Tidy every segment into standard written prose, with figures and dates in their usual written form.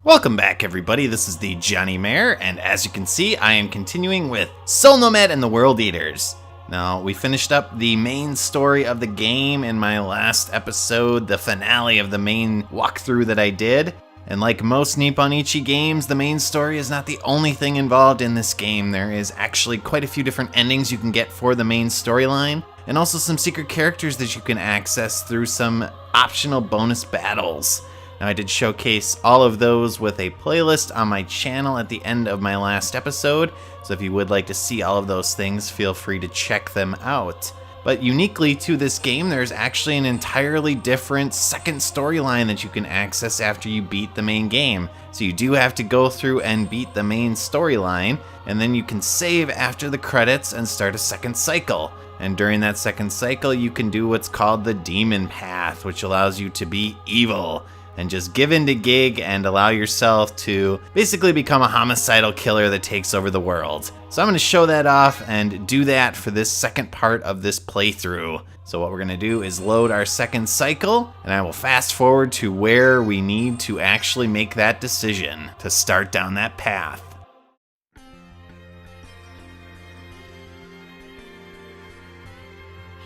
Welcome back, everybody. This is the thejonnymar, and as you can see, I am continuing with Soul Nomad and the World Eaters. Now, we finished up the main story of the game in my last episode, the finale of the main walkthrough that I did. And like most Nipponichi games, the main story is not the only thing involved in this game. There is actually quite a few different endings you can get for the main storyline, and also some secret characters that you can access through some optional bonus battles. Now, I did showcase all of those with a playlist on my channel at the end of my last episode, so if you would like to see all of those things, feel free to check them out. But uniquely to this game, there's actually an entirely different second storyline that you can access after you beat the main game. So you do have to go through and beat the main storyline, and then you can save after the credits and start a second cycle. And during that second cycle, you can do what's called the Demon Path, which allows you to be evil and just give in to Gig and allow yourself to basically become a homicidal killer that takes over the world. So I'm going to show that off and do that for this second part of this playthrough. So what we're going to do is load our second cycle, and I will fast forward to where we need to actually make that decision to start down that path.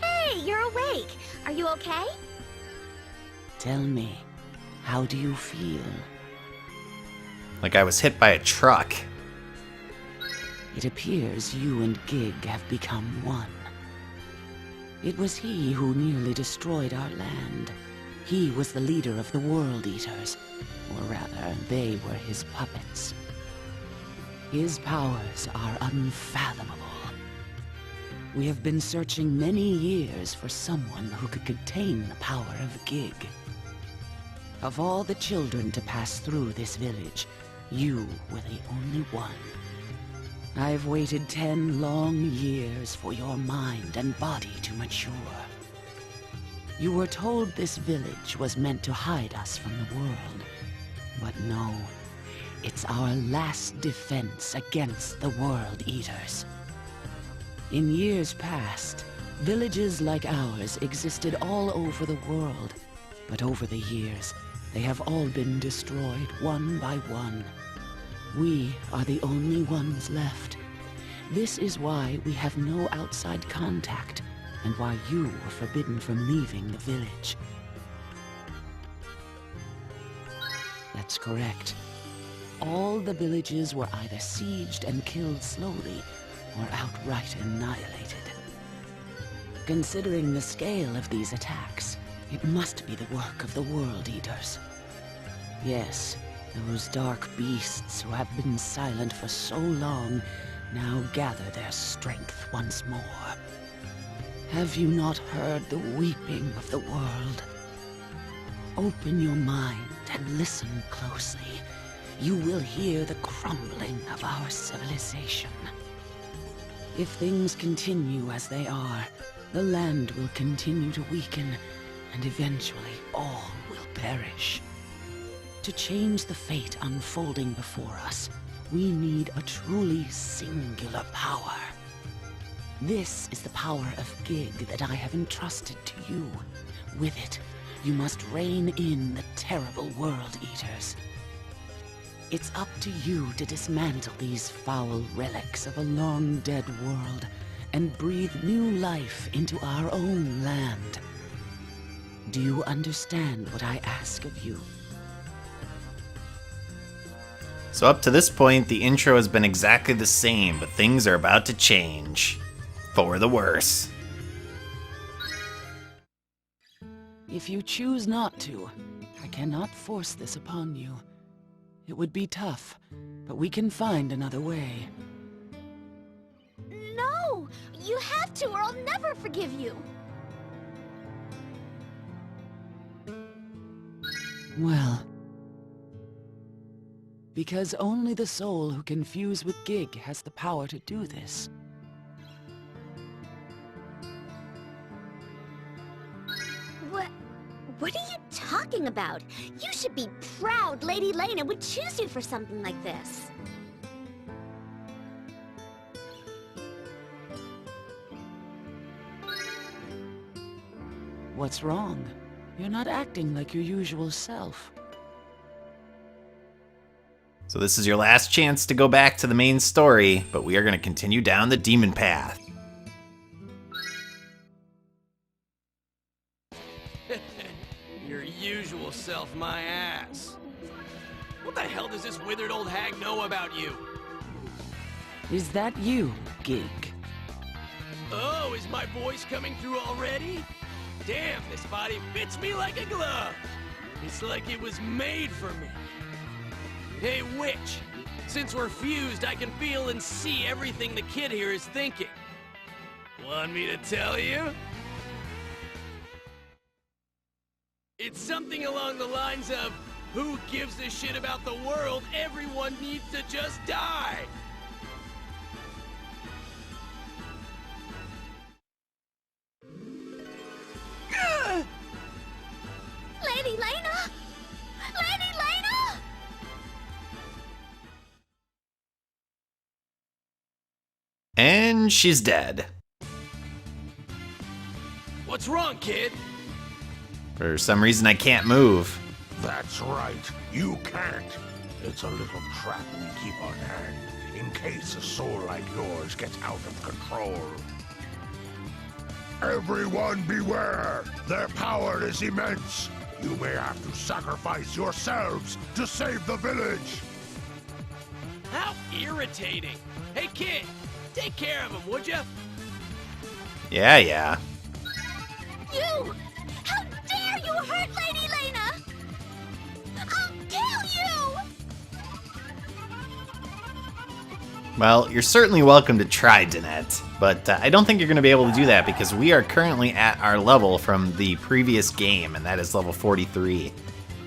Hey, you're awake. Are you okay? Tell me, how do you feel? Like I was hit by a truck. It appears you and Gig have become one. It was he who nearly destroyed our land. He was the leader of the World Eaters, or rather, they were his puppets. His powers are unfathomable. We have been searching many years for someone who could contain the power of Gig. Of all the children to pass through this village, you were the only one. I've waited 10 long years for your mind and body to mature. You were told this village was meant to hide us from the world. But no, it's our last defense against the World Eaters. In years past, villages like ours existed all over the world. But over the years, they have all been destroyed one by one. We are the only ones left. This is why we have no outside contact, and why you were forbidden from leaving the village. That's correct. All the villages were either sieged and killed slowly, or outright annihilated. Considering the scale of these attacks, it must be the work of the World Eaters. Yes, those dark beasts who have been silent for so long now gather their strength once more. Have you not heard the weeping of the world? Open your mind and listen closely. You will hear the crumbling of our civilization. If things continue as they are, the land will continue to weaken, and eventually all will perish. To change the fate unfolding before us, we need a truly singular power. This is the power of Gig that I have entrusted to you. With it, you must rein in the terrible World Eaters. It's up to you to dismantle these foul relics of a long-dead world and breathe new life into our own land. Do you understand what I ask of you? So up to this point, the intro has been exactly the same, but things are about to change. For the worse. If you choose not to, I cannot force this upon you. It would be tough, but we can find another way. No! You have to, or I'll never forgive you! Well, because only the soul who can fuse with Gig has the power to do this. What are you talking about? You should be proud Lady Lena would choose you for something like this. What's wrong? You're not acting like your usual self. So this is your last chance to go back to the main story, but we are going to continue down the demon path. Your usual self, my ass. What the hell does this withered old hag know about you? Is that you, Gig? Oh, is my voice coming through already? Damn, this body fits me like a glove. It's like it was made for me. Hey, witch, since we're fused, I can feel and see everything the kid here is thinking. Want me to tell you? It's something along the lines of, who gives a shit about the world? Everyone needs to just die. Lady Lena! Lady Lena! And she's dead. What's wrong, kid? For some reason, I can't move. That's right, you can't. It's a little trap we keep on hand, in case a soul like yours gets out of control. Everyone beware! Their power is immense! You may have to sacrifice yourselves to save the village! How irritating. Hey, kid, take care of him, would ya? Yeah. You! How dare you hurt Lady Lena! I'll kill you! Well, you're certainly welcome to try, Danette, but I don't think you're going to be able to do that because we are currently at our level from the previous game, and that is level 43.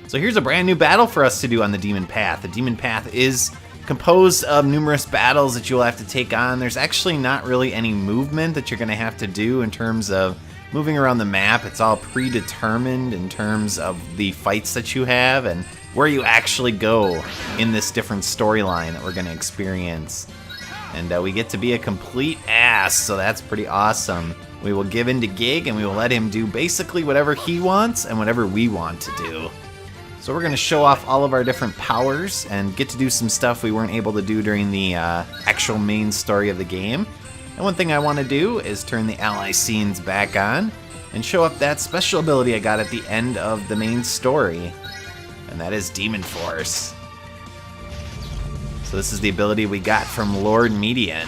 So here's a brand new battle for us to do on the Demon Path. The Demon Path is composed of numerous battles that you'll have to take on. There's actually not really any movement that you're going to have to do in terms of moving around the map. It's all predetermined in terms of the fights that you have and where you actually go in this different storyline that we're going to experience. And we get to be a complete ass, so that's pretty awesome. We will give in to Gig, and we will let him do basically whatever he wants and whatever we want to do. So we're going to show off all of our different powers and get to do some stuff we weren't able to do during the actual main story of the game. And one thing I want to do is turn the ally scenes back on and show off that special ability I got at the end of the main story. And that is Demon Force. So this is the ability we got from Lord Median.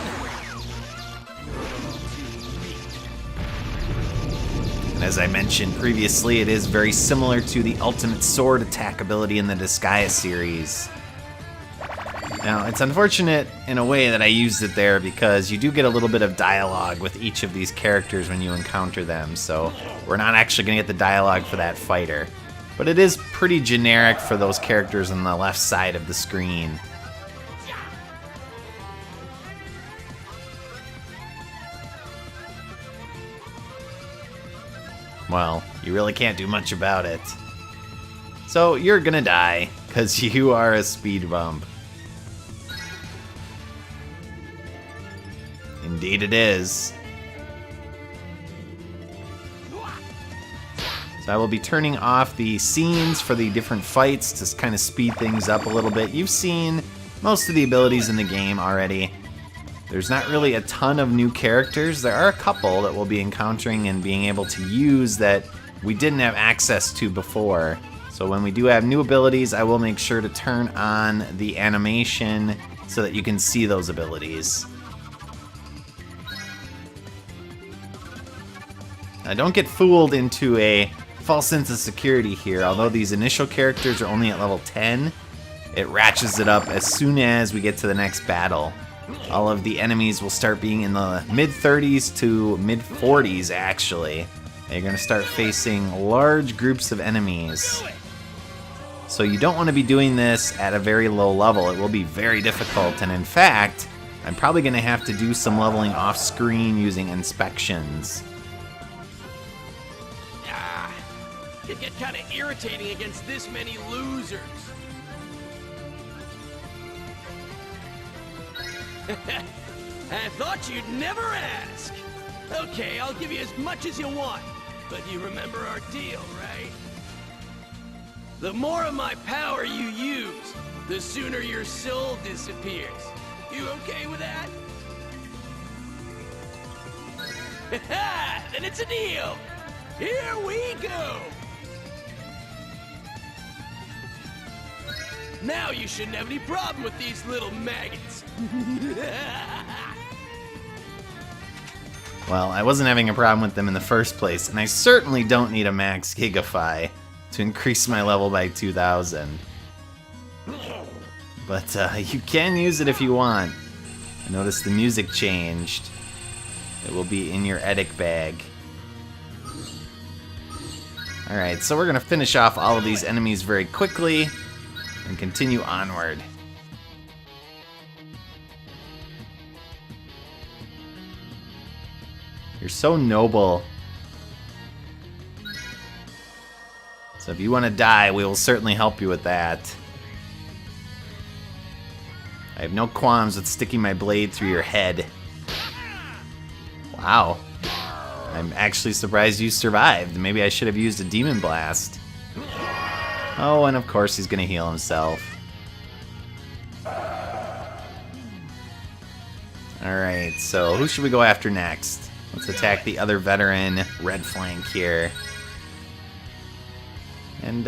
And as I mentioned previously, it is very similar to the Ultimate Sword attack ability in the Disgaea series. Now, it's unfortunate in a way that I used it there because you do get a little bit of dialogue with each of these characters when you encounter them, so we're not actually going to get the dialogue for that fighter. But it is pretty generic for those characters on the left side of the screen. Well, you really can't do much about it. So you're gonna die, because you are a speed bump. Indeed it is. So I will be turning off the scenes for the different fights to kind of speed things up a little bit. You've seen most of the abilities in the game already. There's not really a ton of new characters. There are a couple that we'll be encountering and being able to use that we didn't have access to before. So when we do have new abilities, I will make sure to turn on the animation so that you can see those abilities. Now don't get fooled into a false sense of security here. Although these initial characters are only at level 10, it ratchets it up as soon as we get to the next battle. All of the enemies will start being in the mid-30s to mid-40s, actually. And you're going to start facing large groups of enemies. So you don't want to be doing this at a very low level. It will be very difficult, and in fact, I'm probably going to have to do some leveling off-screen using inspections. It can get kind of irritating against this many losers. I thought you'd never ask. Okay, I'll give you as much as you want. But you remember our deal, right? The more of my power you use, the sooner your soul disappears. You okay with that? Then it's a deal. Here we go. Now you shouldn't have any problem with these little maggots. Well, I wasn't having a problem with them in the first place, and I certainly don't need a max Gigafy to increase my level by 2,000. But you can use it if you want. I noticed the music changed. It will be in your Edic bag. Alright, so we're going to finish off all of these enemies very quickly and continue onward. You're so noble. So if you want to die, we will certainly help you with that. I have no qualms with sticking my blade through your head. Wow. I'm actually surprised you survived. Maybe I should have used a Demon Blast. Oh, and of course he's gonna heal himself. Alright, so who should we go after next? Let's attack the other veteran, red flank here. And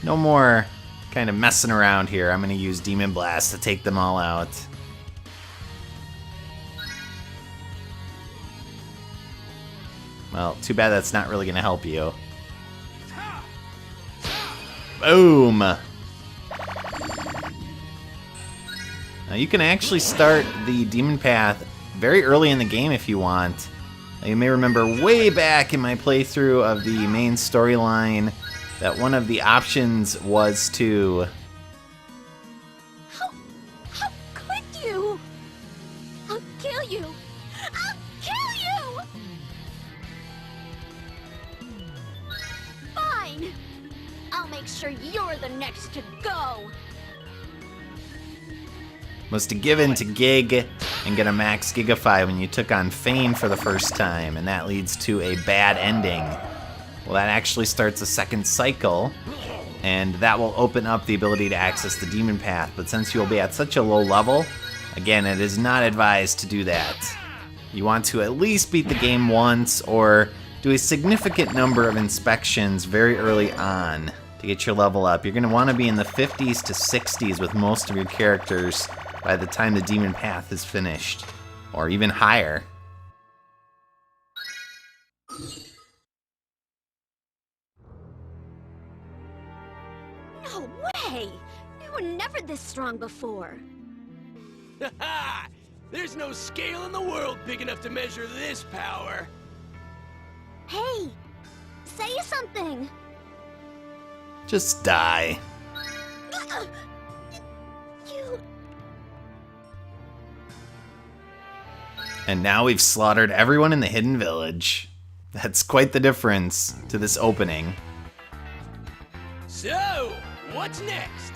no more kind of messing around here. I'm gonna use Demon Blast to take them all out. Well, too bad that's not really gonna help you. Boom! Now you can actually start the Demon Path very early in the game if you want. Now, you may remember way back in my playthrough of the main storyline that one of the options was to... How could you? I'll kill you! I'll kill you! Fine! I'll make sure you're the next to go! was to give in to Gig and get a max Gigafy when you took on Fane for the first time, and that leads to a bad ending. Well, that actually starts a second cycle, and that will open up the ability to access the Demon Path, but since you'll be at such a low level, again, it is not advised to do that. You want to at least beat the game once, or do a significant number of inspections very early on to get your level up. You're going to want to be in the 50s to 60s with most of your characters by the time the Demon Path is finished, or even higher. No way! You were never this strong before. Ha! There's no scale in the world big enough to measure this power. Hey! Say something! Just die. You... And now we've slaughtered everyone in the Hidden Village. That's quite the difference to this opening. So, what's next?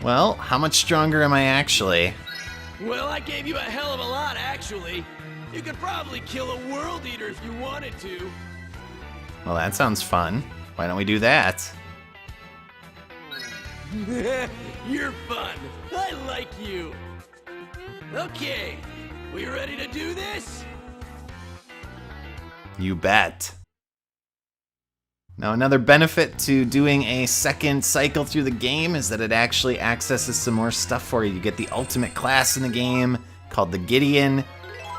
Well, how much stronger am I actually? Well, I gave you a hell of a lot, actually. You could probably kill a World Eater if you wanted to. Well, that sounds fun. Why don't we do that? You're fun. I like you. Okay, we ready to do this? You bet. Now, another benefit to doing a second cycle through the game is that it actually accesses some more stuff for you. You get the ultimate class in the game called the Gideon,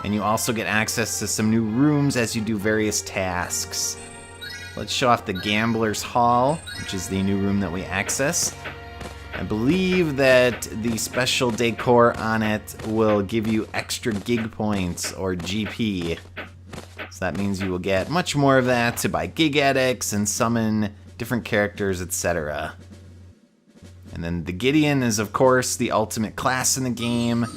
and you also get access to some new rooms as you do various tasks. Let's show off the Gambler's Hall, which is the new room that we access. I believe that the special decor on it will give you extra gig points, or GP. So that means you will get much more of that to buy gig edicts and summon different characters, etc. And then the Gideon is, of course, the ultimate class in the game.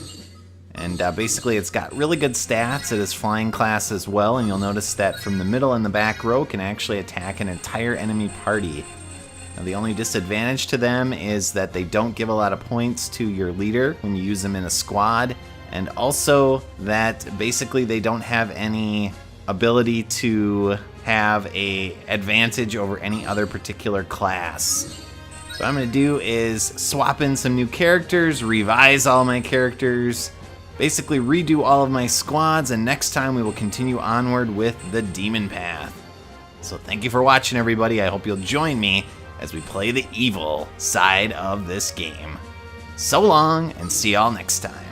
And basically it's got really good stats. It is flying class as well, and you'll notice that from the middle and the back row can actually attack an entire enemy party. Now, the only disadvantage to them is that they don't give a lot of points to your leader when you use them in a squad, and also that basically they don't have any ability to have a advantage over any other particular class. So what I'm going to do is swap in some new characters, revise all my characters, basically redo all of my squads, and next time we will continue onward with the Demon Path. So thank you for watching, everybody. I hope you'll join me as we play the evil side of this game. So long, and see y'all next time.